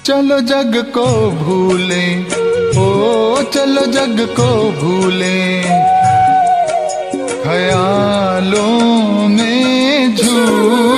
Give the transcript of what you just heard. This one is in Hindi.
चलो जग को भूले, ओ चलो जग को भूले, ख्यालों में झूले।